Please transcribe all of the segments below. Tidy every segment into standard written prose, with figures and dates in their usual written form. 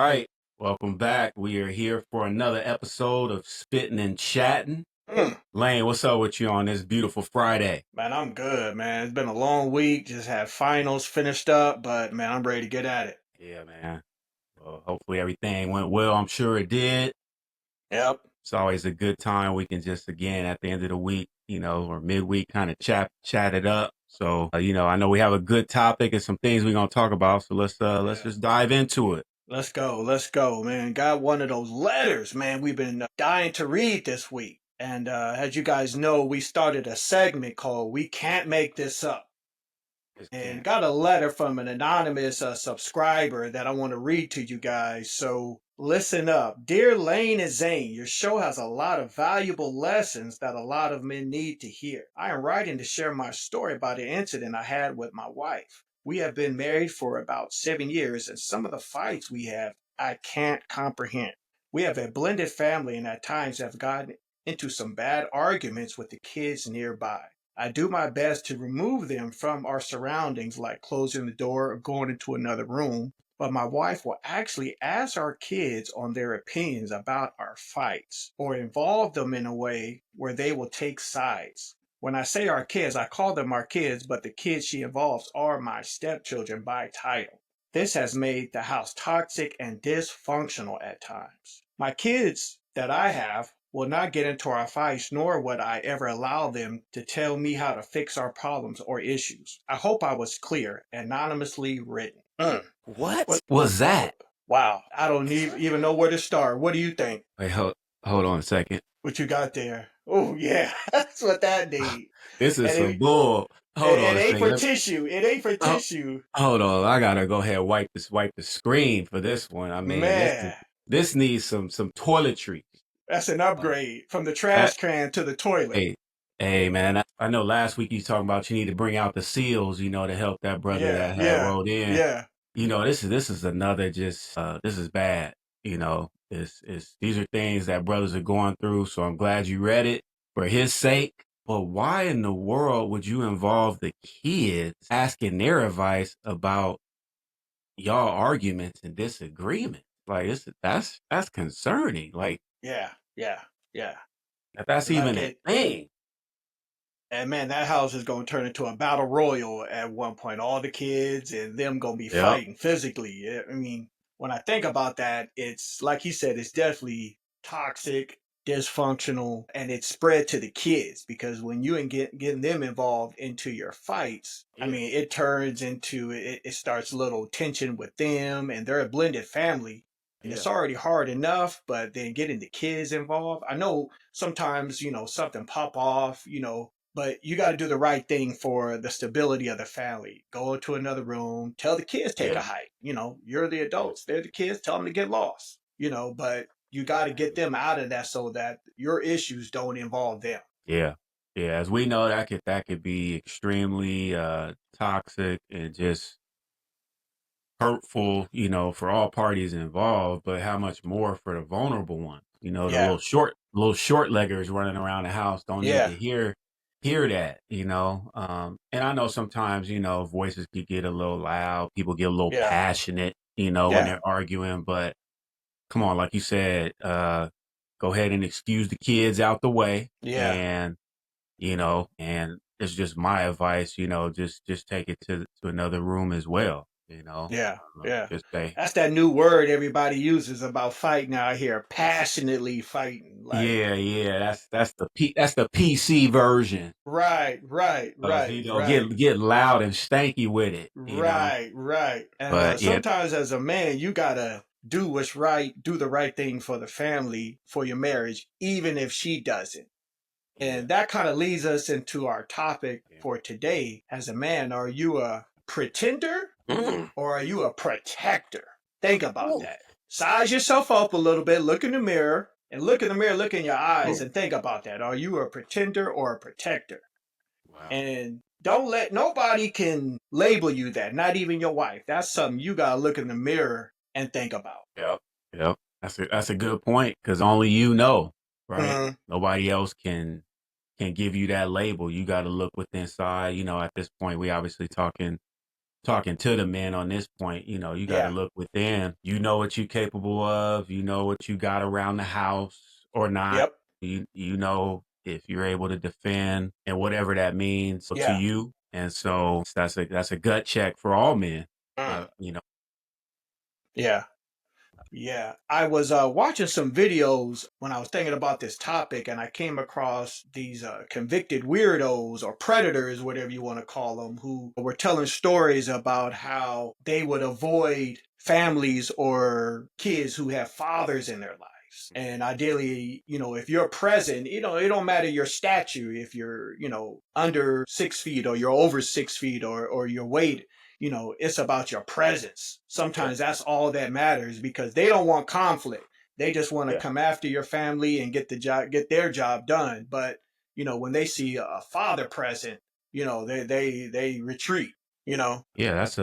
right. Welcome back. We are here for another episode of Spitting and Chatting. Mm, Lane, what's up with you on this beautiful Friday? man, I'm good, man. It's been a long week. Just had finals finished up, but man, I'm ready to get at it. Yeah, man. Well, hopefully everything went well. I'm sure it did. Yep. It's always a good time. We can just, again, at the end of the week, or midweek, kind of chat it up. So, I know we have a good topic and some things we're going to talk about. So let's Yeah. just dive into it. Let's go. Let's go, man. Got one of those letters, man. We've been dying to read this week. And as you guys know, we started a segment called We Can't Make This Up. Just And can't. got a letter from an anonymous subscriber that I want to read to you guys. So listen up. Dear Lane and Zane, your show has a lot of valuable lessons that a lot of men need to hear. I am writing to share my story about an incident I had with my wife. We have been married for about 7 years, and some of the fights we have, I can't comprehend. We have a blended family and at times have gotten into some bad arguments with the kids nearby. I do my best to remove them from our surroundings, like closing the door or going into another room. But my wife will actually ask our kids on their opinions about our fights or involve them in a way where they will take sides. When I say our kids, I call them our kids, but the kids she involves are my stepchildren by title. This has made the house toxic and dysfunctional at times. My kids that I have will not get into our fights, nor would I ever allow them to tell me how to fix our problems or issues. I hope I was clear. Anonymously written. What What? was that? Wow. I don't even know where to start. What do you think? Wait, hold on a second. What you got there? Oh, yeah. That's what that need. This is And some it, bull. Hold it on a ain't for second. tissue. It ain't for Oh, tissue. hold on. I gotta go ahead and wipe the screen for this one. I mean, Man, this needs some toiletries. that's an Uh, upgrade from the that, trash can to the toilet. hey, hey, man. I know last week you talking about you need to bring out the seals, to help that brother Yeah, that had yeah, wrote in. yeah. This is another just this is bad. It's these are things that brothers are going through. So I'm glad you read it for his sake. But why in the world would you involve the kids asking their advice about y'all arguments and disagreements? Like that's concerning. Like Yeah, yeah, yeah. that's Like even a it, thing. and man, that house is going to turn into a battle royal at one point. All the kids and them going to be Yep. fighting physically. I mean, when I think about that, it's like he said, it's definitely toxic, dysfunctional, and it's spread to the kids because when you and getting them involved into your fights, I Yeah. mean, it turns into it starts a little tension with them, and they're a blended family. And Yeah. it's already hard enough, but then getting the kids involved. I know sometimes, something pop off, but you got to do the right thing for the stability of the family. Go into another room, tell the kids take a Yeah. hike. You're the adults, they're the kids, tell them to get lost. But you got to get Exactly. them out of that so that your issues don't involve them. Yeah. Yeah. As we know, that could be extremely toxic and just hurtful, for all parties involved, but how much more for the vulnerable ones. The Yeah, little short leggers running around the house don't need yeah, to hear that. And I know sometimes, voices could get a little loud, people get a little yeah, passionate, when yeah, they're arguing, but come on, like you said, go ahead and excuse the kids out the way yeah. and it's just my advice, just take it to another room as well. Yeah, yeah. Just say, That's that new word everybody uses about fighting out here. Passionately fighting. Like, yeah, yeah, that's the PC version right, right, of right, right. get loud and stanky with it. Right, right. And But yeah, sometimes as a man, you gotta do what's right, do the right thing for the family, for your marriage, even if she doesn't. yeah, And that kind of leads us into our topic yeah. for today. As a man, are you a pretender Mm. or are you a protector? Think about Ooh. that. Size yourself up a little bit, look in the mirror, and look in the mirror, look in your eyes, Ooh. and think about that. Are you a pretender or a protector? Wow. And don't let nobody can label you that, not even your wife. That's something you gotta look in the mirror and think about. Yep. Yep. That's a good point because only you know, right? Mhm. Nobody else can give you that label. You got to look within inside. At this point, we obviously talking talking to the men on this point, you got to Yeah. look within. You know what you're capable of. You know what you got around the house or not. Yep. You know if you're able to defend and whatever that means to Yeah. you. And so that's a gut check for all men. Mm. You know. Yeah. Yeah, I was watching some videos when I was thinking about this topic, and I came across these convicted weirdos or predators, whatever you want to call them, who were telling stories about how they would avoid families or kids who have fathers in their lives. And ideally, if you're present, it don't matter your stature, if you're, under 6 feet or you're over 6 feet or your weight, it's about your presence. Yeah. Sometimes that's all that matters because they don't want conflict. They just want to Yeah. come after your family and get their job done. But when they see a father present, they retreat. You know, Yeah, that's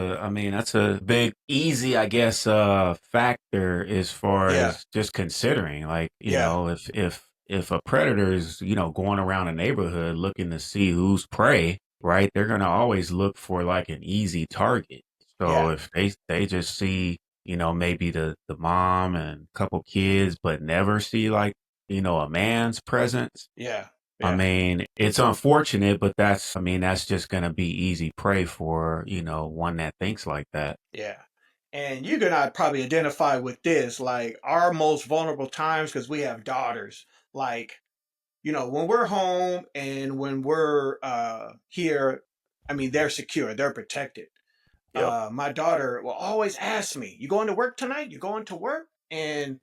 a big easy, I guess, factor as far yeah, as just considering. Like, yeah, if a predator is, going around a neighborhood looking to see who's prey, right, they're gonna always look for like an easy target. yeah, So if they just see, maybe the mom and a couple kids, but never see like, a man's presence. yeah, I yeah, mean, it's unfortunate, but that's just gonna be easy prey for, one that thinks like that. yeah. And you and I probably identify with this, like our most vulnerable times because we have daughters. Like when we're home and when we're here, I mean, they're secure, they're protected. Yep. My daughter will always ask me, "You going to work tonight? You going to work?" And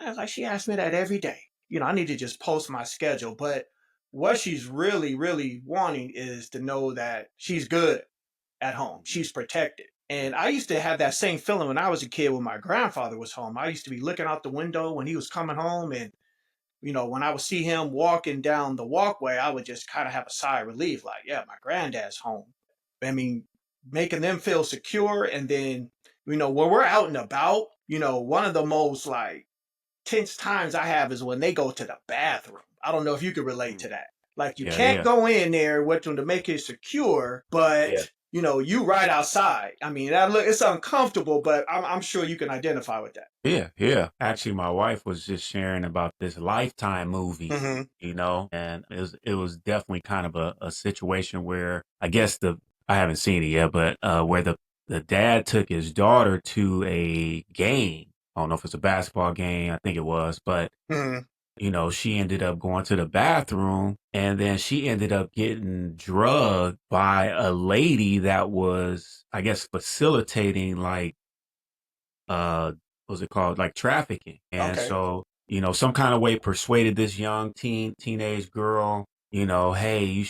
I was like, she asks me that every day. I need to just post my schedule. But what she's really, really wanting is to know that she's good at home. She's protected. And I used to have that same feeling when I was a kid when my grandfather was home. I used to be looking out the window when he was coming home and when I would see him walking down the walkway, I would just kind of have a sigh of relief, like, yeah, my granddad's home. I mean, making them feel secure. And then, when we're out and about, one of the most like tense times I have is when they go to the bathroom. I don't know if you can relate Mm. to that. Like, you Yeah, can't yeah, go in there with them to make it secure, yeah, but, you right outside. I mean, it's uncomfortable, but I'm sure you can identify with that. yeah, yeah. Actually, my wife was just sharing about this Lifetime movie, Hmm. and it was definitely kind of a situation where I guess I haven't seen it yet, but where the dad took his daughter to a game. I don't know if it's a basketball game. I think it was, but Hmm. she ended up going to the bathroom and then she ended up getting drugged by a lady that was, I guess, facilitating like what's it called? Like trafficking. And Okay. so, some kind of way persuaded this young teenage girl, hey,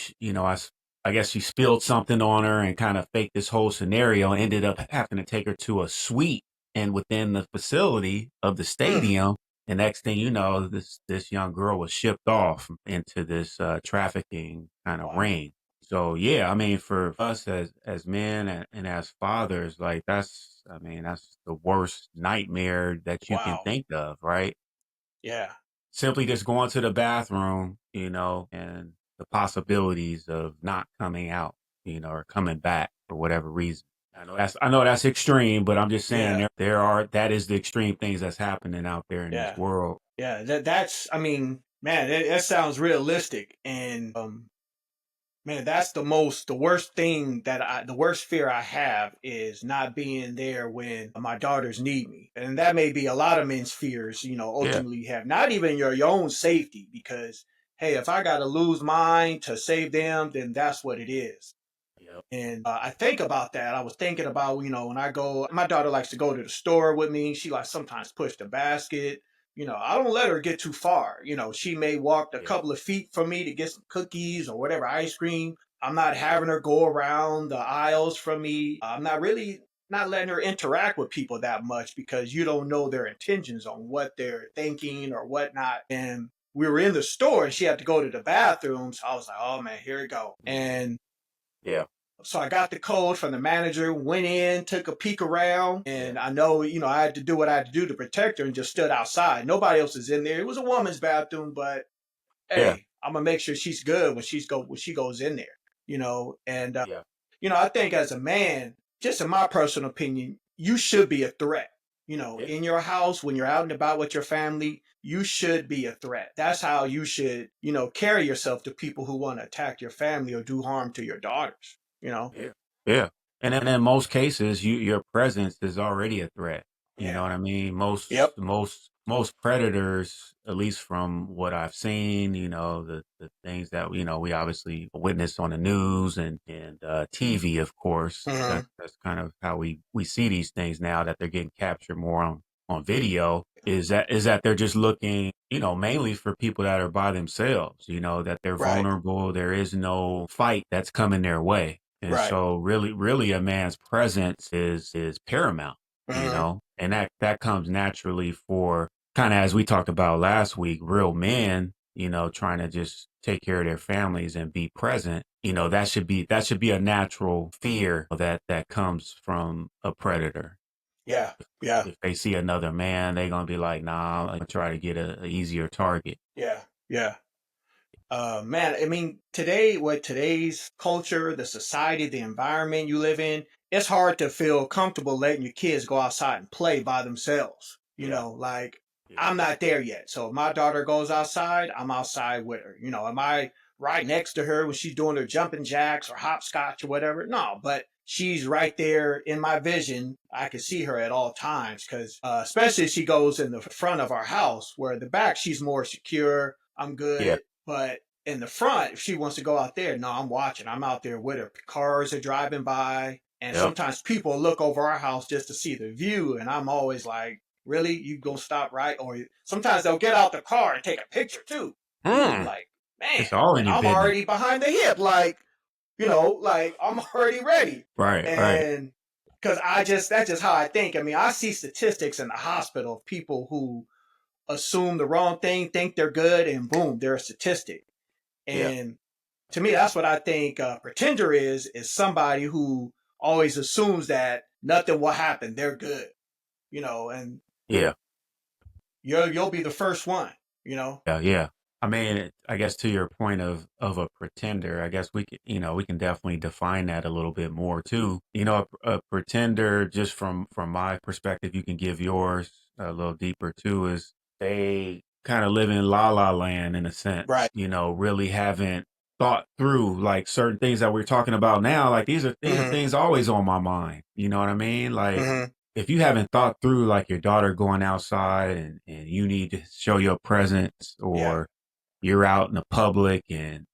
I guess she spilled something on her and kind of faked this whole scenario and ended up having to take her to a suite and within the facility of the Mm. stadium. And next thing you know, this young girl was shipped off into this trafficking kind of Wow. ring. So yeah, I mean, for us as men and as fathers, like that's the worst nightmare that you can Wow. think of, right? Yeah. Simply just going to the bathroom, and the possibilities of not coming out, or coming back for whatever reason. I know that's extreme, but I'm just saying Yeah. that is the extreme things that's happening out there in this Yeah. world. Yeah. That's, I mean, man, that sounds realistic. And, man, that's the worst thing the worst fear I have is not being there when my daughters need me. And that may be a lot of men's fears, Yeah. ultimately have not even your own safety because, hey, if I got to lose mine to save them, then that's what it is. Yep. And I think about that. I was thinking about, when I go, my daughter likes to go to the store with me. She likes sometimes push the basket. I don't let her get too far. She may walk a Yeah. couple of feet from me to get some cookies or whatever ice cream. I'm not having her go around the aisles from me. I'm not really not letting her interact with people that much because you don't know their intentions on what they're thinking or whatnot. And we were in the store and she had to go to the bathroom. So I was like, oh man, here we go. Mhm. And Yeah. so I got the code from the manager, went in, took a peek around, Yeah. and I know, I had to do what I had to do to protect her and just stood outside. Nobody else is in there. It was a woman's bathroom, but Yeah. hey, I'm gonna make sure she's good when she goes in there, and Yeah. I think as a man, just in my personal opinion, you should be a threat. Yeah. In your house, when you're out and about with your family, you should be a threat. That's how you should, carry yourself to people who want to attack your family or do harm to your daughters. Yeah. Yeah. And then in most cases, your presence is already a threat. You know Yeah. what I mean? Yep. Most predators, at least from what I've seen, the things that we obviously witness on the news and TV, of course. Hmm. That's kind of how we see these things now that they're getting captured more on video. Is that they're just looking, mainly for people that are by themselves. That they're Right. vulnerable. There is no fight that's coming their way. And Right. so really a man's presence is paramount, Hmm. and that comes naturally for kind of, as we talked about last week, real men, trying to just take care of their families and be present. That should be a natural fear that comes from a predator. Yeah. Yeah. If they see another man, they're gonna be like, nah, I'm gonna try to get a easier target. Yeah. Yeah. Man, I mean, today, with today's culture, the society, the environment you live in, it's hard to feel comfortable letting your kids go outside and play by themselves. Yeah, Like yeah, I'm not there yet. So if my daughter goes outside, I'm outside with her. Am I right next to her when she's doing her jumping jacks or hopscotch or whatever? No, but she's right there in my vision. I can see her at all times because, especially if she goes in the front of our house, where the back she's more secure. I'm yeah, good. But in the front, if she wants to go out there, no, I'm watching. I'm out there with her. Cars are driving by, and yep. sometimes people look over our house just to see the view, and I'm always like, "Really? You gonna stop right?" Or sometimes they'll get out the car and take a picture too, and I'm Hmm. like, "Man!" It's all in And your I'm business. already behind the hip, like I'm already ready, Right, right. and because that's just how I think. I mean, I see statistics in the hospital of people who assume the wrong thing, think they're good, and boom, they're a statistic. Yeah, And to me, that's what I think a pretender is somebody who always assumes that nothing will happen. They're good, and yeah. you'll be the first one, you know. Yeah, yeah. I mean, I guess to your point of a pretender, I guess we can definitely define that a little bit more too. A pretender, just from my perspective, you can give yours a little deeper too, is they kind of live in la la land in a sense, Right. really haven't thought through like certain things that we're talking about now. Like these are Hmm. things always on my mind. You know what I mean? Like Hmm. if you haven't thought through like your daughter going outside and you need to show your presence, Yeah. or you're out in the public and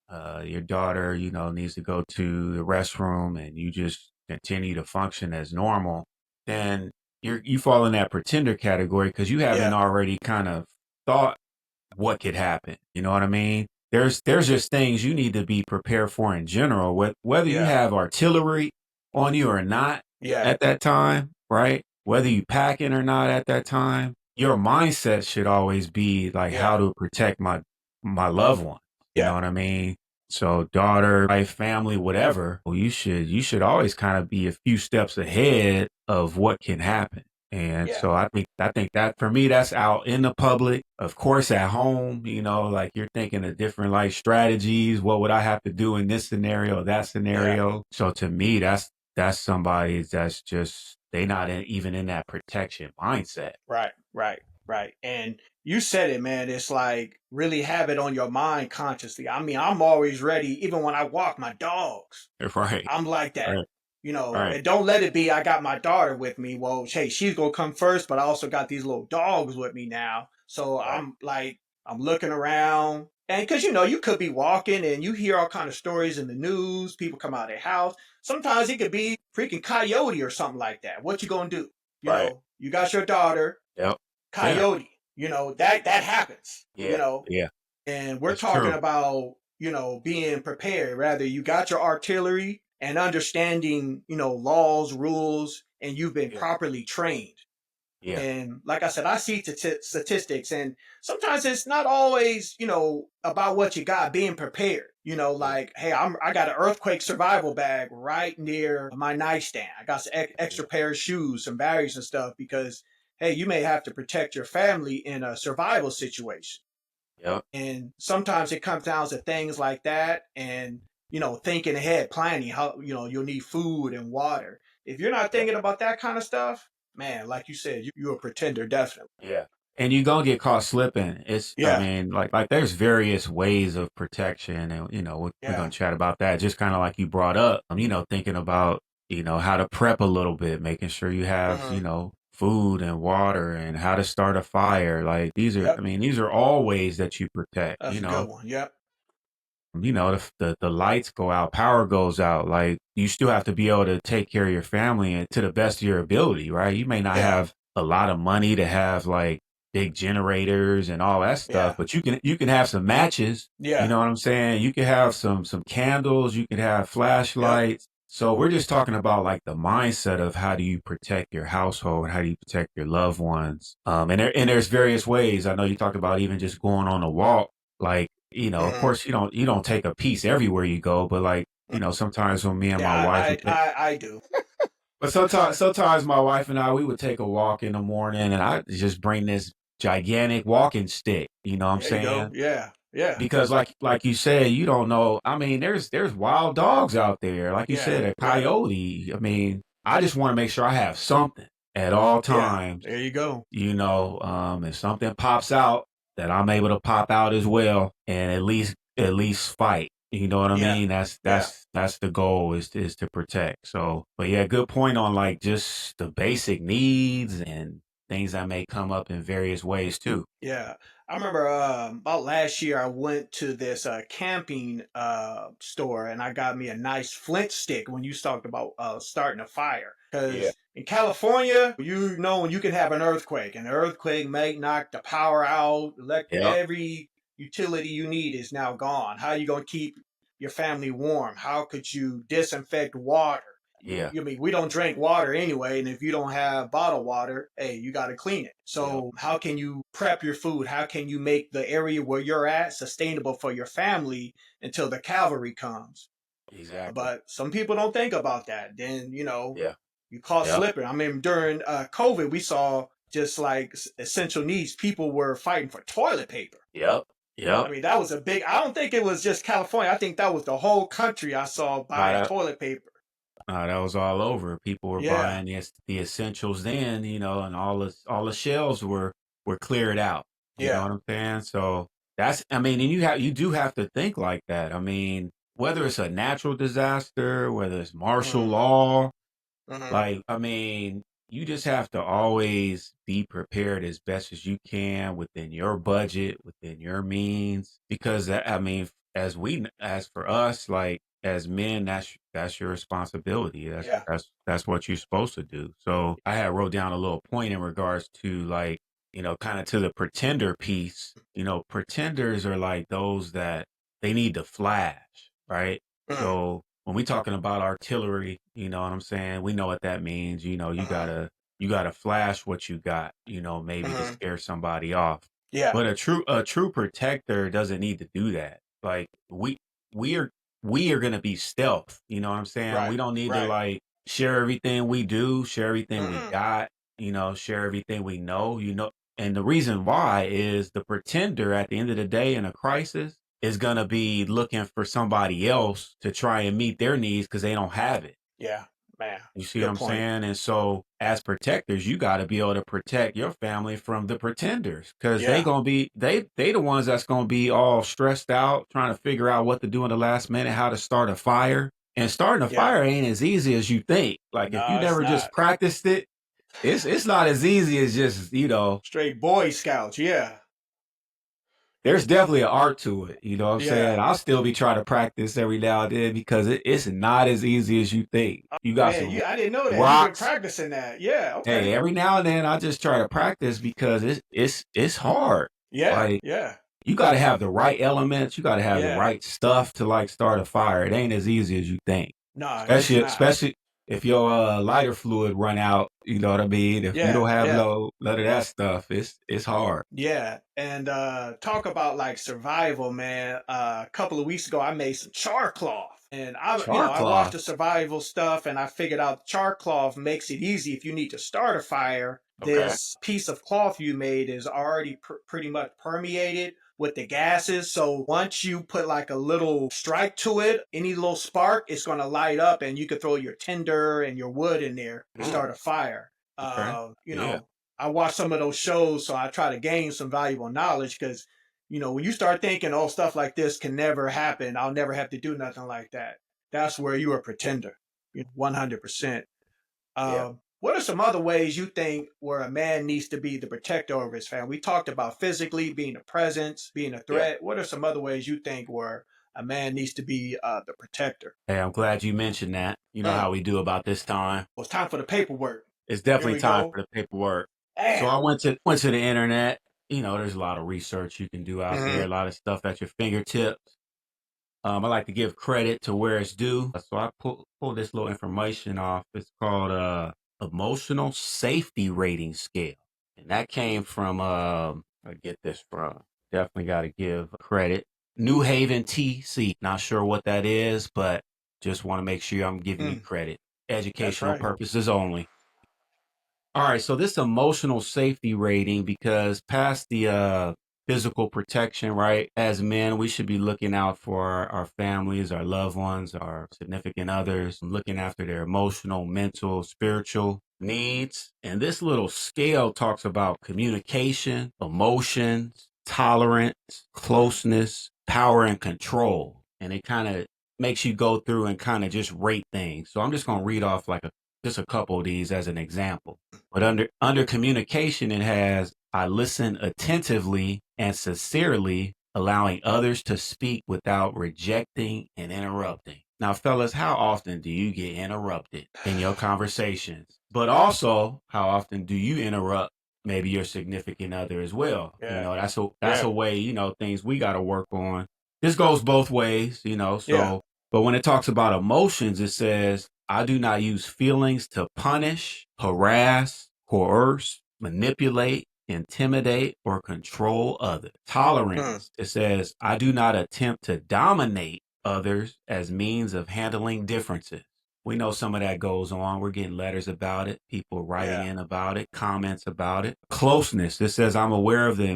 your daughter, needs to go to the restroom and you just continue to function as normal, then you fall in that pretender category because you haven't Yeah. already kind of thought what could happen. You know what I mean? There's just things you need to be prepared for in general, whether you Yeah. have artillery on you or not Yeah. at that time, right? Whether you packing or not at that time, your mindset should always be like Yeah. how to protect my loved one. You know Yeah. what I mean? So daughter, wife, family, whatever, well, you should always kind of be a few steps ahead of what can happen. And Yeah. so I think that for me, that's out in the public. Of course, at home, like you're thinking of different like strategies. What would I have to do in this scenario, that Yeah. scenario? So to me, that's somebody that's just they not even in that protection mindset. Right, right, right. And you said it, man. It's like really have it on your mind consciously. I mean, I'm always ready, even when I walk my dogs. Right, I'm like that, right, right, and don't let it be I got my daughter with me. Well, hey, she's gonna come first, but I also got these little dogs with me now. So right, I'm like, I'm looking around. And because you could be walking and you hear all kind of stories in the news, people come out of their house. Sometimes it could be freaking coyote or something like that. What you gonna do? right. You got your daughter, Yep. Yeah, coyote. That happens. yeah, yeah. And we're That's talking true. about, being prepared. Rather, you got your artillery and understanding, laws, rules, and you've been Yeah, properly trained. yeah, And like I said, I see statistics, and sometimes it's not always, about what you got being prepared. yeah, Like, hey, I got an earthquake survival bag right near my nightstand. I got some yeah, extra pair of shoes, some batteries and stuff because, hey, you may have to protect your family in a survival situation. yep, And sometimes it comes down to things like that, and thinking ahead, planning how you'll need food and water. If you're not Yeah. thinking about that kind of stuff, man, like you said, you're a pretender, definitely. Yeah. And you gonna get caught slipping. It's I Yeah, mean, like there's various ways of protection and we're yeah, gonna chat about that. Just kind of like you brought up, thinking about, how to prep a little bit, making sure you have, hmm, food and water and how to start a fire. Like yep, these are all ways that you protect, that's a good one. Yep. the lights go out, power goes out, like you still have to be able to take care of your family and to the best of your ability, right? You may not Yeah, have a lot of money to have like big generators and all that stuff, yeah, but you can have some matches, you yeah, know what I'm saying? You can have some candles, you can have yep, flashlights. So we're just talking about like the mindset of how do you protect your household, how do you protect your loved ones. And there's various ways. I know you talked about even just going on a walk, like of hmm, course, you don't take a piece everywhere you go, but like, sometimes when me and yeah. my wife would take, I do. but sometimes my wife and I, we would take a walk in the morning and I just bring this gigantic walking stick, you know what I'm There you go. saying? Yeah, yeah, Because like you said, you don't know. I mean, there's wild dogs out there. Like you yeah, said, a yeah, coyote. I mean, I just want to make sure I have something at all yeah. times, There you go. if something pops out, that I'm able to pop out as well and at least fight. You know what I Yeah, mean? That's yeah. that's that's the goal is to protect. So, but yeah, good point on like just the basic needs and things that may come up in various ways too. Yeah, I remember about last year I went to this camping store and I got me a nice flint stick when you talked about starting a fire. Yeah. Because in California, you know, when you can have an earthquake, and the earthquake may knock the power out, Yep. every utility you need is now gone. How are you going to keep your family warm? How could you disinfect water? Yeah. I mean, we don't drink water anyway, and if you don't have bottled water, hey, you got to clean it. Yep. So, how can you prep your food? How can you make the area where you're at sustainable for your family until the cavalry comes? Exactly. But some people don't think about that. Then, Yeah. you caught Yep. slipping. I mean, during COVID, we saw just like essential needs, people were fighting for toilet paper. Yep. I Yep. mean, that was a big, I don't think it was just California. I think that was the whole country I saw Nah, buying toilet paper. that was all over. People were Yeah, buying the essentials then, and all the shelves were cleared out. You know yeah. what I'm saying? So I mean, and you do have to think like that. I mean, whether it's a natural disaster, whether it's martial Hmm, law, hmm. like, I mean, you just have to always be prepared as best as you can within your budget, within your means, because I mean, as for us, like as men, that's your responsibility. That's Yeah. that's that's what you're supposed to do. So I had wrote down a little point in regards to like, kind of to the pretender piece. Pretenders are like those that they need to flash, right? Mm, So when we talking about artillery, you know what I'm saying? We know what that means. You hmm, gotta flash what you got, maybe to hmm. scare somebody off. Yeah. But a true protector doesn't need to do that. Like we are we are gonna be stealth. You know what I'm saying? Right. We don't need to Right. like share everything we do, share everything we Mm-mm. got, share everything we know, And the reason why is the pretender at the end of the day in a crisis is going to be looking for somebody else to try and meet their needs because they don't have it. Yeah. Man. You see what Good I'm point. saying? And so, as protectors, you got to be able to protect your family from the pretenders because they Yeah. gonna be they the ones that's gonna be all stressed out trying to figure out what to do in the last minute, how to start a fire. And starting a Yeah. fire ain't as easy as you think. Like if you No, it's never just not. practiced it, it's not as easy as just Straight Boy Scouts. Yeah. there's definitely an art to it. You know what I'm saying? Yeah. I'll still be trying to practice every now and then because it's not as easy as you think. You got Man, some I didn't know that. You've been rocks. practicing that. Yeah. Hey, Okay. every now and then I just try to practice because it's hard. Yeah. Like Yeah. you got to have the right elements. You got to have the Yeah. right stuff to like start a fire. It ain't as easy as you think. No, it's Especially not. especially if your lighter fluid run out. You know what I mean? If you Yeah. don't have Yeah. none of that stuff, it's hard. Yeah, and talk about like survival, man. A couple of weeks ago, I made some char cloth, and Char I watched cloth. the survival stuff, and I figured out char cloth makes it easy if you need to start a fire. Okay. This piece of cloth you made is already pretty much permeated with the gases. So once you put like a little strike to it, any little spark, it's going to light up, and you could throw your tinder and your wood in there and Mm, start a fire. okay. You Yeah. know, I watch some of those shows, so I try to gain some valuable knowledge because, when you start thinking, oh, stuff like this can never happen, I'll never have to do nothing like that. That's where you're a pretender, 100%. Yeah. What are some other ways you think where a man needs to be the protector of his family? We talked about physically being a presence, being a Yeah. threat. What are some other ways you think where a man needs to be the protector? Hey, I'm glad you mentioned that. You know Mm. how we do about this time. Well, it's time for the paperwork. It's Here definitely we time go. for the paperwork. So Damn. I went to the internet. You know, there's a lot of research you can do out there, Hmm. a lot of stuff at your fingertips. I like to give credit to where it's due. So I pull this little information off. It's called emotional safety rating scale. And that came from I get this from. Definitely got to give credit. New Haven TC. Not sure what that is, but just want to make sure I'm giving you Mm, credit. that's Educational right. purposes only. All right, so this emotional safety rating, because past the physical protection, right? As men, we should be looking out for our families, our loved ones, our significant others, looking after their emotional, mental, spiritual needs. And this little scale talks about communication, emotions, tolerance, Mm, closeness, power, and control. And it kind of makes you go through and kind of just rate things. So I'm just going to read off like just a couple of these as an example. But under communication, it has I listen attentively and sincerely, allowing others to speak without rejecting and interrupting. Now, fellas, how often do you get interrupted in your conversations? But also, how often do you interrupt maybe your significant other as well? You yeah. know, that's Yeah. a way, things we got to work on. This goes both ways, Yeah. so but when it talks about emotions, it says, I do not use feelings to punish, harass, coerce, manipulate, intimidate, or control others. Mm, Tolerance, it says, I do not attempt to dominate others as means of handling differences. We know some of that goes on. We're getting letters about it, people writing yeah. in about it, comments about it. Closeness, it says, I'm aware of the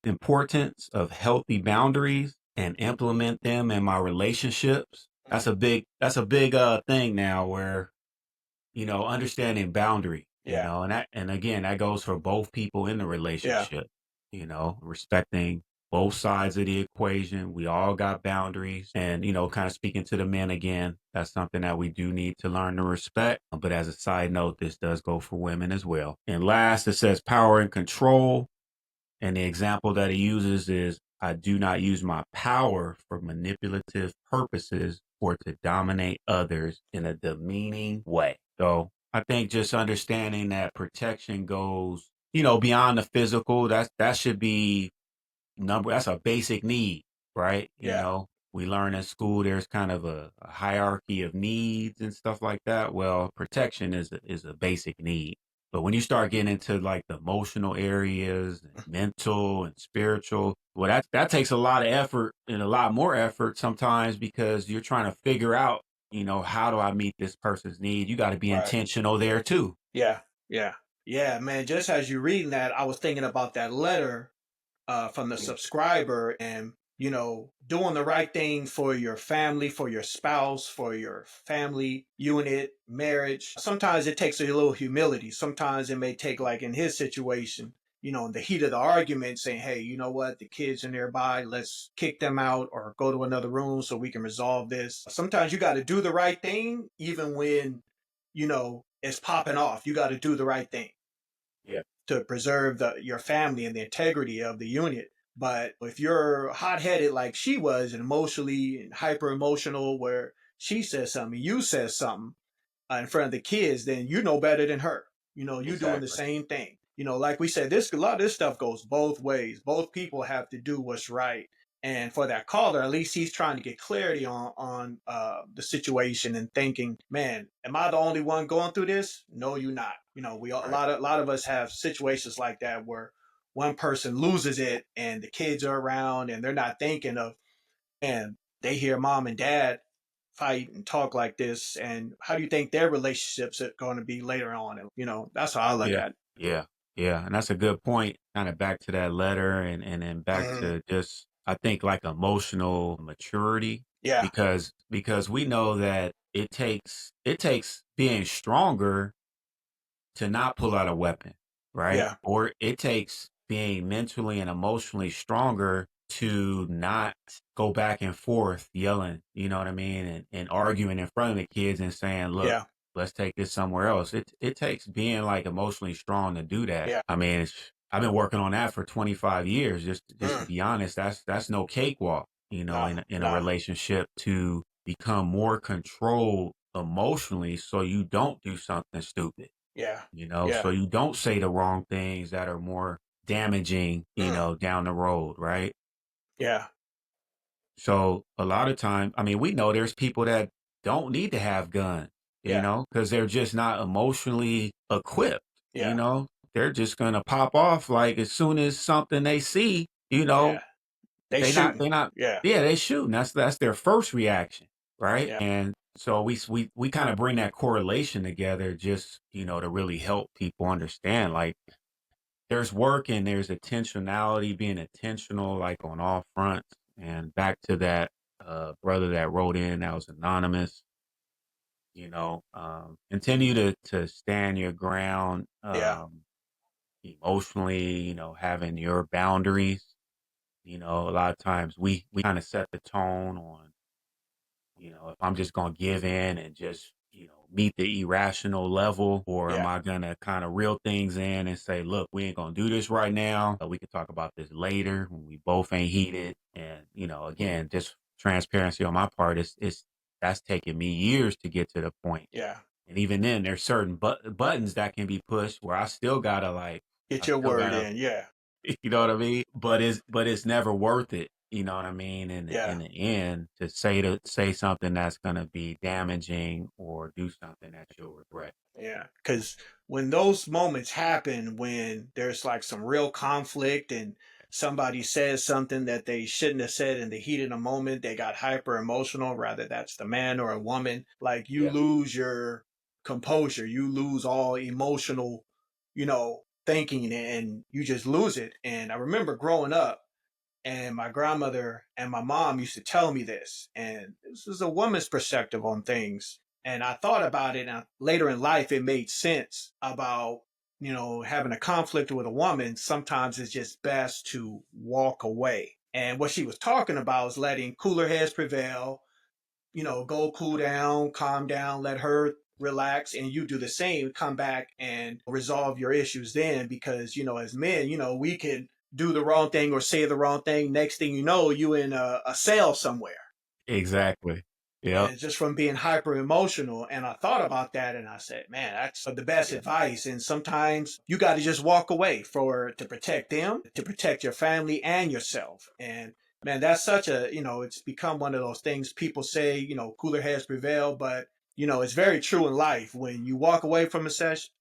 importance of healthy boundaries and implement them in my relationships. That's a big thing now where understanding boundary, Yeah. and again, that goes for both people in the Yeah. relationship, respecting both sides of the equation. We all got boundaries and, kind of speaking to the men again, that's something that we do need to learn to respect. But as a side note, this does go for women as well. And last, it says power and control. And the example that he uses is I do not use my power for manipulative purposes or to dominate others in a demeaning way. So I think just understanding that protection goes, beyond the physical, that should be that's a basic need, right? Yeah. We learn in school there's kind of a hierarchy of needs and stuff like that. Well, protection is a basic need. But when you start getting into like the emotional areas and mental and spiritual, well, that takes a lot of effort and a lot more effort sometimes because you're trying to figure out, how do I meet this person's need? You got to be Right. intentional there too. Yeah. Yeah. Yeah, man. Just as you're reading that, I was thinking about that letter from the Yeah. subscriber, and doing the right thing for your family, for your spouse, for your family unit, marriage. Sometimes it takes a little humility. Sometimes it may take, like in his situation, in the heat of the argument, saying, hey, you know what, the kids are nearby, let's kick them out or go to another room so we can resolve this. Sometimes you got to do the right thing even when it's popping off. You got to do the right thing Yeah. to preserve your family and the integrity of the unit. But if you're hot headed like she was and emotionally and hyper emotional, where she says something, you says something in front of the kids, then you know better than her. You doing the Exactly. same thing. Like we said, this a lot of this stuff goes both ways. Both people have to do what's right. And for that caller, at least he's trying to get clarity on the situation and thinking, man, am I the only one going through this? No, you're not. We a Right. lot of us have situations like that where one person loses it and the kids are around and they're not thinking of, and they hear mom and dad fight and talk like this, and how do you think their relationships are going to be later on? And that's how I look Yeah. at it. Yeah. Yeah, and that's a good point. Kind of back to that letter and then back Mhm. to just I think like emotional maturity Yeah, because we know that it takes being stronger to not pull out a weapon, right? yeah, Or it takes being mentally and emotionally stronger to not go back and forth yelling, you know what I mean? And arguing in front of the kids and saying, look, yeah, let's take this somewhere else. It takes being like emotionally strong to do that. yeah. I mean, I've been working on that for 25 years. Just to Mm. be honest, that's no cakewalk, No, in a no. relationship to become more controlled emotionally so you don't do something stupid, Yeah, so yeah. you don't say the wrong things that are more damaging, Mm. down the road, right? Yeah, So a lot of time, I mean, we know there's people that don't need to have guns, yeah, because they're just not emotionally equipped, you yeah, know? They're just gonna pop off like as soon as something they see, yeah. They shooting. they not Yeah, yeah, they shoot. That's their first reaction, right? yeah, And so we kind of bring that correlation together just, to really help people understand like there's work and there's intentionality, being intentional, like on all fronts. And back to that brother that wrote in that was anonymous, continue to stand your ground yeah, emotionally, having your boundaries. A lot of times we kind of set the tone on, if I'm just going to give in and just, meet the irrational level, or am yeah, I going to kind of reel things in and say, look, we ain't going to do this right now. We could talk about this later when we both ain't heated. And, again, just transparency on my part is that's taken me years to get to the point. yeah. And even then, there's certain buttons that can be pushed where Get I your still word gotta in. Yeah, you know what I mean? But it's never worth it. You know what I mean? In yeah. the end, to say something that's gonna be damaging or do something that you'll regret. Yeah, because when those moments happen, when there's like some real conflict and somebody says something that they shouldn't have said in the heat of the moment, they got hyper emotional, rather that's the man or a woman, like you Yeah. lose your composure, you lose all emotional, thinking and you just lose it. And I remember growing up, and my grandmother and my mom used to tell me this, and this was a woman's perspective on things. And I thought about it, and later in life, it made sense about, having a conflict with a woman. Sometimes it's just best to walk away. And what she was talking about was letting cooler heads prevail, go cool down, calm down, let her relax, and you do the same, come back and resolve your issues then. Because, as men, we can do the wrong thing or say the wrong thing. Next thing you know, you in a cell somewhere. Exactly. Yep. And just from being hyper emotional. And I thought about that and I said, man, that's the best Yeah. advice. And sometimes you got to just walk away to protect them, to protect your family and yourself. And man, that's such it's become one of those things people say, cooler heads prevail, but it's very true in life. When you walk away from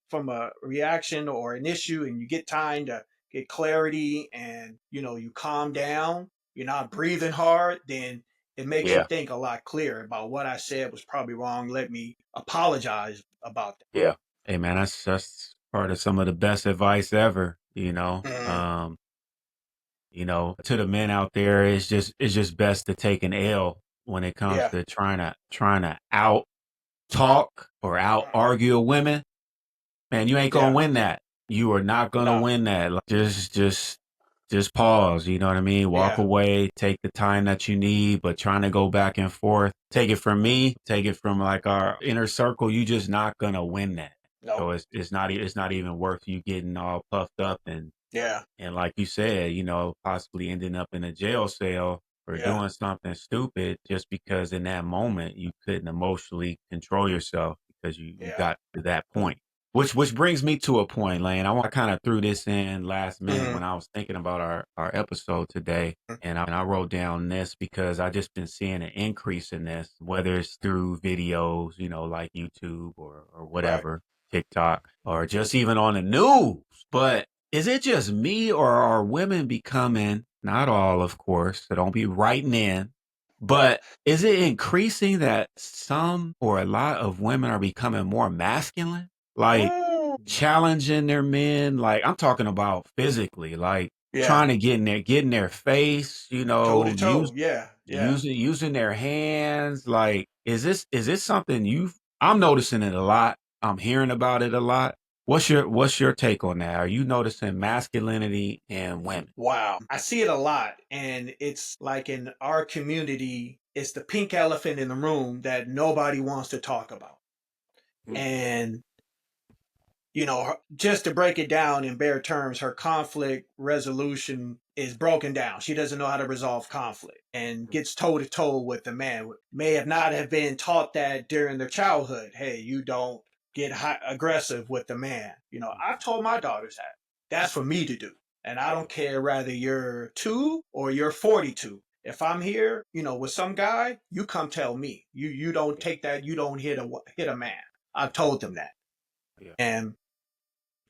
from a reaction or an issue and you get time to get clarity and, you calm down, you're not breathing hard, then it makes you Yeah. think a lot clearer about what I said was probably wrong. Let me apologize about Yeah. Hey man, that's part of some of the best advice ever, that. Mm, to the men out there, it's just best to take an L when it comes yeah. to trying to out talk or out Mm, argue women. Man, you ain't gonna yeah. win that. You are not gonna No. win that. Like, just pause. You know what I mean? Walk Yeah. away. Take the time that you need. But trying to go back and forth. Take it from me. Take it from like our inner circle. You just not gonna win that. So Nope. it's not even worth you getting all puffed up Yeah. and like you said, possibly ending up in a jail cell for Yeah. doing something stupid just because in that moment you couldn't emotionally control yourself because you Yeah. got to that point. Which brings me to a point, Lane. I kind of threw this in last minute Mm, when I was thinking about our episode today. mm, And I wrote down this because I just been seeing an increase in this, whether it's through videos, like YouTube or right. whatever, TikTok, or just even on the news. But is it just me or are women becoming, not all, of course, so don't be writing in, but is it increasing that some or a lot of women are becoming more masculine? Like, Ooh. challenging their men. Like I'm talking about physically, like Yeah. trying to get in their face, Toe to toe. Yeah. Yeah. using their hands. Like, is this something I'm noticing it a lot. I'm hearing about it a lot. What's your take on that? Are you noticing masculinity in women? Wow. I see it a lot. And it's like in our community, it's the pink elephant in the room that nobody wants to talk about. Mm, And just to break it down in bare terms, her conflict resolution is broken down. She doesn't know how to resolve conflict and mm, gets toe to toe with the man. May have not have been taught that during their childhood. Hey, you don't get aggressive with the man. I told my daughters that. That's for me to do. And I don't care whether you're 2 or you're 42. If I'm here, with some guy, you come tell me. You don't yeah, take that. You don't hit a man. I told them that. yeah. And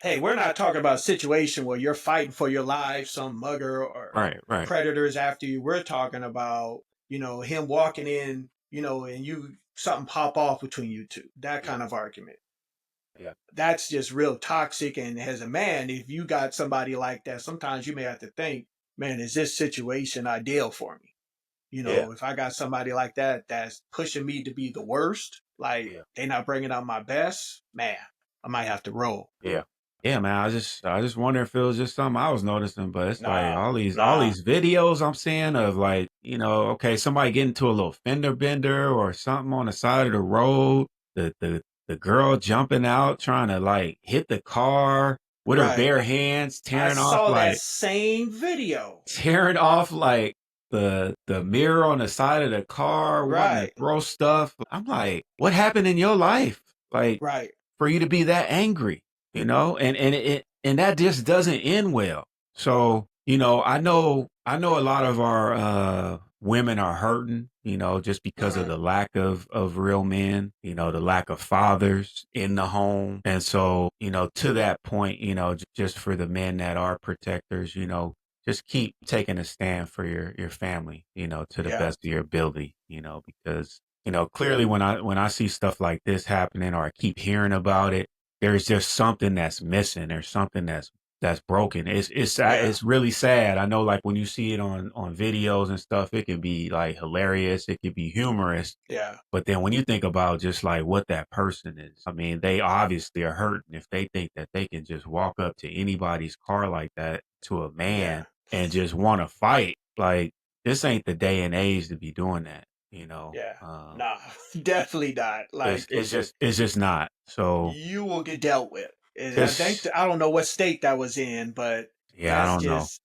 hey, we're not talking about a situation where you're fighting for your life, some mugger or Right, right. predators after you. We're talking about, him walking in, and you something pop off between you two. That Yeah, kind of argument. yeah, That's just real toxic. And as a man, if you got somebody like that, sometimes you may have to think, man, is this situation ideal for me? yeah, If I got somebody like that that's pushing me to be the worst, like yeah. they not bringing out my best, man, I might have to roll. Yeah. Yeah, man. I just wonder if it was just something I was noticing, but it's like Nah, all nah. these videos I'm seeing of like, okay, somebody getting to a little fender bender or something on the side of the road, the girl jumping out trying to like hit the car with her Right. bare hands, I saw that same video. tearing off like the mirror on the side of the car, wanting to Right. throw stuff. I'm like, what happened in your life? Like Right. for you to be that angry, and that just doesn't end well. So, I know a lot of our women are hurting, just because of Uh-huh. the lack of real men, the lack of fathers in the home. And so, to that point, just for the men that are protectors, just keep taking a stand for your family, to the Yeah. best of your ability, because clearly when I see stuff like this happening or I keep hearing about it, there's just something that's missing. There's something that's broken. Yeah. It's really sad. I know, like when you see it on videos and stuff, it can be like hilarious. It can be humorous. Yeah. But then when you think about just like what that person is, I mean, they obviously are hurting if they think that they can just walk up to anybody's car like that to a man Yeah. and just want to fight. Like this ain't the day and age to be doing that. Yeah. Nah, definitely not. Like It's just not. So you will get dealt with. And I think just I don't know what state that was in, but yeah, I that's don't know. just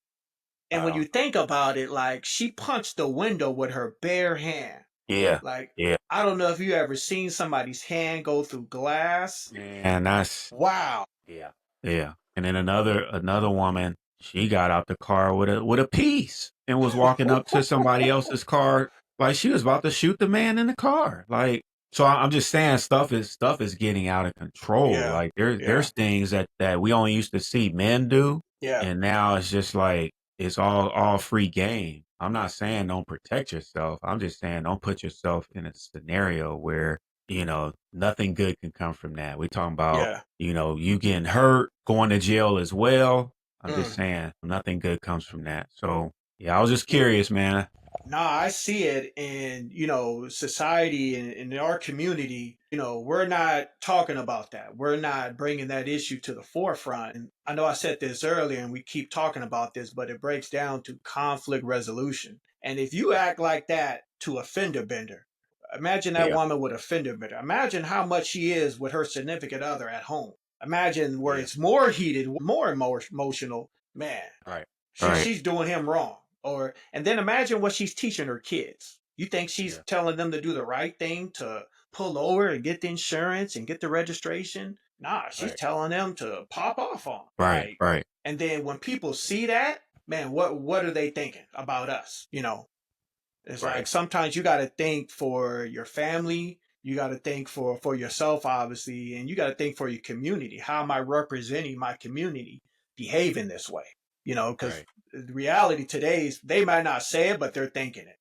and I when don't you know. think about it, like she punched the window with her bare hand. Yeah, Like yeah, I don't know if you ever seen somebody's hand go through glass. man. That's Wow. yeah, yeah. And then another woman, she got out the car with a piece and was walking up to somebody else's car like she was about to shoot the man in the car. Like, so I'm just saying stuff is getting out of control. Yeah. Like Yeah. there's things that we only used to see men do, Yeah. and now it's just like it's all free game. I'm not saying don't protect yourself. I'm just saying don't put yourself in a scenario where nothing good can come from that. We talking about Yeah. you getting hurt, going to jail as well. I'm just Mm. saying nothing good comes from that. So yeah, I was just curious, man. Nah, I see it in, society and in our community. We're not talking about that. We're not bringing that issue to the forefront. And I know I said this earlier and we keep talking about this, but it breaks down to conflict resolution. And if you act like that to a fender bender, imagine that Yeah, woman with a fender bender. Imagine how much she is with her significant other at home. Imagine where yeah, it's more heated, more emotional. Man, right, she right, she's doing him wrong. And then imagine what she's teaching her kids. You think she's yeah, telling them to do the right thing to pull over and get the insurance and get the registration? Nah, she's right, telling them to pop off on 'em. right, Like, right, and then when people see that, man, what are they thinking about us? It's like right, sometimes you got to think for your family, you got to think for yourself, obviously, and you got to think for your community. How am I representing my community behaving this way? Because right, the reality today is they might not say it, but they're thinking it.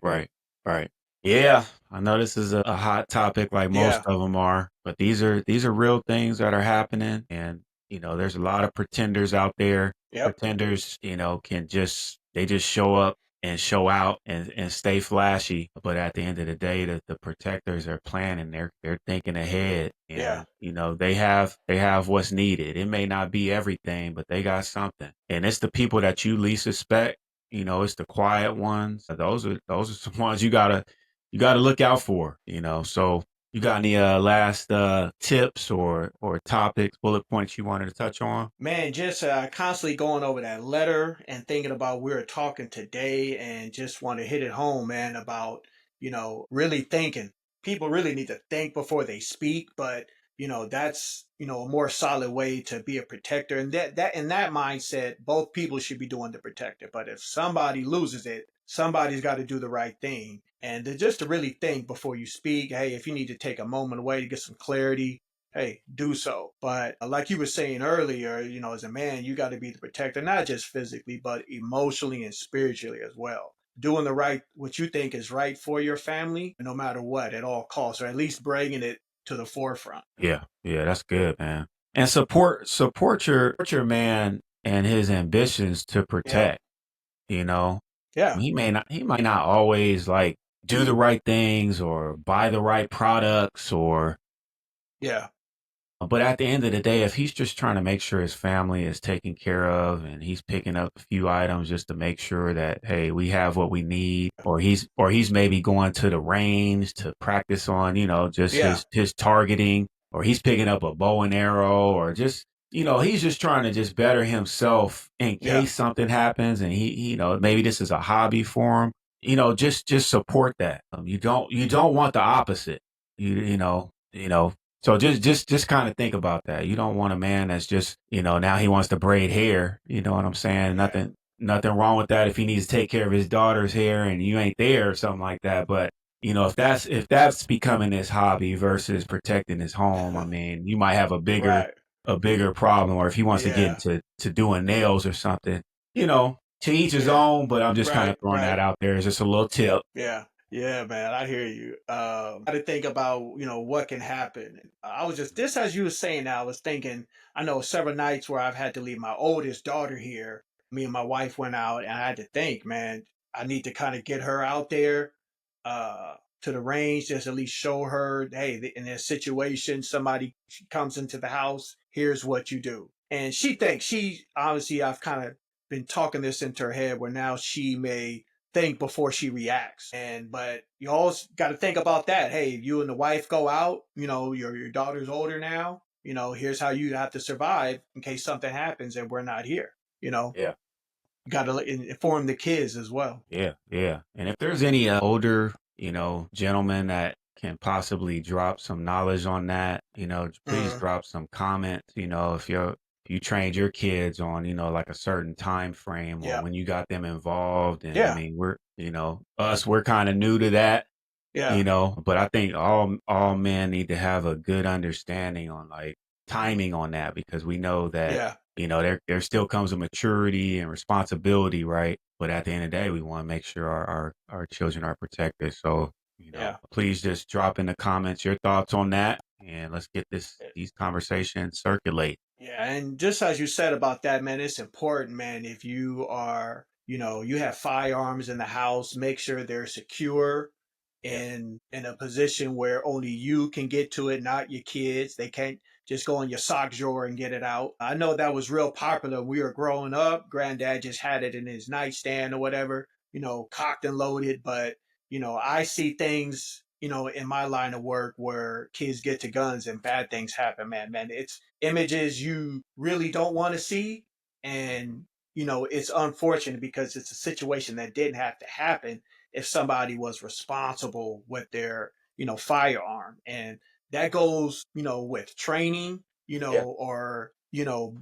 right, right. Yeah, I know this is a hot topic like most Yeah. of them are, but these are real things that are happening, and, there's a lot of pretenders out there. Yep. Pretenders, can just show up and show out and stay flashy, but at the end of the day, the protectors are planning, they're thinking ahead, Yeah. and, they have what's needed. It may not be everything, but they got something, and it's the people that you least suspect. It's the quiet ones. Those are some ones you gotta look out for, So you got any last tips or topics, bullet points you wanted to touch on? Man, just constantly going over that letter and thinking about we were talking today and just want to hit it home, man, about, really thinking. People really need to think before they speak, but, that's, a more solid way to be a protector. And that in that mindset, both people should be doing the protector. But if somebody loses it, somebody's got to do the right thing. And just to really think before you speak, hey, if you need to take a moment away to get some clarity, hey, do so. But like you were saying earlier, as a man, you got to be the protector, not just physically, but emotionally and spiritually as well. Doing what you think is right for your family, no matter what, at all costs, or at least bringing it to the forefront. Yeah, yeah, that's good, man. And support your man and his ambitions to Yeah. protect. You know, Yeah. he might not always like do the right things or buy the right products or Yeah. but at the end of the day, if he's just trying to make sure his family is taken care of and he's picking up a few items just to make sure that, hey, we have what we need, or he's maybe going to the range to practice on, just Yeah. his targeting, or he's picking up a bow and arrow, or just, he's just trying to just better himself in Yeah. case something happens and maybe this is a hobby for him. Just support that. You don't want the opposite. So just kind of think about that. You don't want a man that's just, now he wants to braid hair. You know what I'm saying? Yeah. Nothing wrong with that if he needs to take care of his daughter's hair and you ain't there or something like that. But, if that's becoming his hobby versus protecting his home, I mean, you might have a bigger Right. a bigger problem. Or if he wants to get Yeah. into doing nails or something, to each his Yeah. own, but I'm just kind Right. of throwing that Right. out there as just a little tip. Yeah. Yeah, man, I hear you. Got to think about, what can happen. I was just as you were saying, I was thinking, I know several nights where I've had to leave my oldest daughter here. Me and my wife went out and I had to think, man, I need to kind of get her out there to the range, just at least show her, hey, in this situation, somebody comes into the house, here's what you do. And she thinks she obviously I've kind of been talking this into her head where now she may think before she reacts. And but you always got to think about that. Hey, you and the wife go out. Your daughter's older now. Here's how you have to survive in case something happens and we're not here. You know, Yeah. you got to inform the kids as well. Yeah, yeah. And if there's any older, gentlemen that can possibly drop some knowledge on that, please Mm, drop some comments. If you trained your kids on, like a certain time frame or yeah, when you got them involved. And I yeah, mean, we're kind of new to that, yeah, but I think all men need to have a good understanding on like timing on that, because we know that, yeah, there still comes a maturity and responsibility, right? But at the end of the day, we want to make sure our children are protected. So, yeah. please just drop in the comments your thoughts on that, and let's get these conversations circulate. Yeah, and just as you said about that, man, it's important, man. If you are, you have firearms in the house, make sure they're secure Yeah, in a position where only you can get to it, not your kids. They can't just go in your sock drawer and get it out. I know that was real popular when we were growing up. Granddad just had it in his nightstand or whatever, cocked and loaded. But, I see things, in my line of work where kids get to guns and bad things happen, man. Man, it's images you really don't want to see. And, it's unfortunate because it's a situation that didn't have to happen if somebody was responsible with their, firearm. And that goes, with training, yeah, or,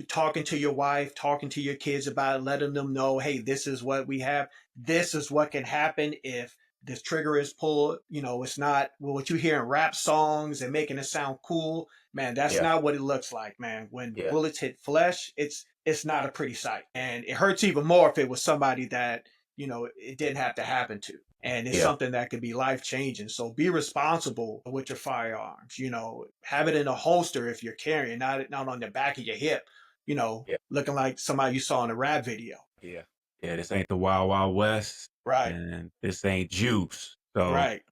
talking to your wife, talking to your kids about it, letting them know, hey, this is what we have. This is what can happen if this trigger is pulled. It's not what you hear in rap songs and making it sound cool. Man, that's yeah, not what it looks like, man. When yeah. bullets hit flesh, it's not a pretty sight. And it hurts even more if it was somebody that, it didn't have to happen to. and it's Yeah. something that could be life changing. So be responsible with your firearms. You know, have it in a holster if you're carrying, not on the back of your hip. You know, Yeah. looking like somebody you saw in a rap video. Yeah. Yeah. This ain't the Wild Wild West, Right, and this ain't juice. So, right.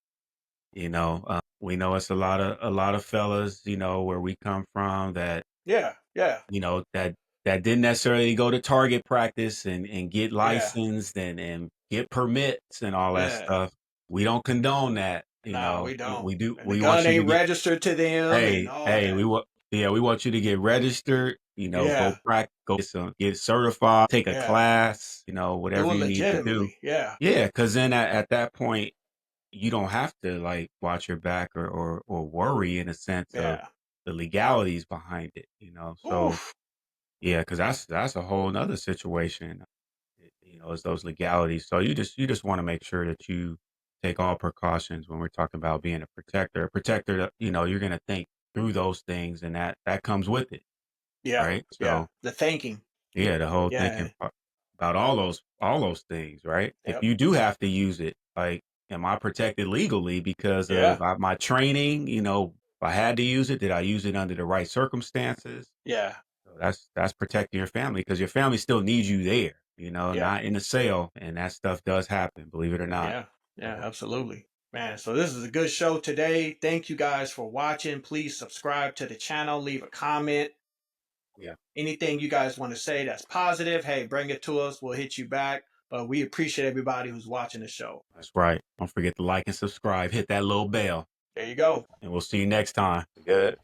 we know it's a lot of fellas, where we come from that, Yeah, yeah, you know, that that didn't necessarily go to target practice and get yeah, licensed and get permits and all that yeah. stuff. We don't condone that. Nah, we don't. We do. And the We want gun you to ain't get. registered to them and all Hey, that. we want you to get registered. Go Yeah, practice, get certified, take a yeah. class. Do Whatever it you need to do. legitimately. Yeah, Yeah, because then at that point you don't have to like watch your back or worry in a sense of yeah. the legalities behind it. So Oof. yeah, because that's a whole nother situation. Is those legalities. So you just want to make sure that you take all precautions when we're talking about being a protector. A protector, you're gonna think through those things, and that comes with it, Yeah, right? yeah. So The thinking. yeah, the whole Yeah, thinking about all those things, right? If yep. you do have to use it, like, am I protected legally because of Yeah, my training? If I had to use it, did I use it under the right circumstances? yeah, So that's protecting your family because your family still needs you there, yeah, not in the cell, and that stuff does happen, believe it or not. yeah, yeah, So absolutely. Man, so this is a good show today. Thank you guys for watching. Please subscribe to the channel, leave a comment. yeah, Anything you guys want to say that's positive, hey, bring it to us. We'll hit you back. But we appreciate everybody who's watching the show. that's right. Don't forget to like and subscribe, hit that little bell, There you go. and we'll see you next time. Good.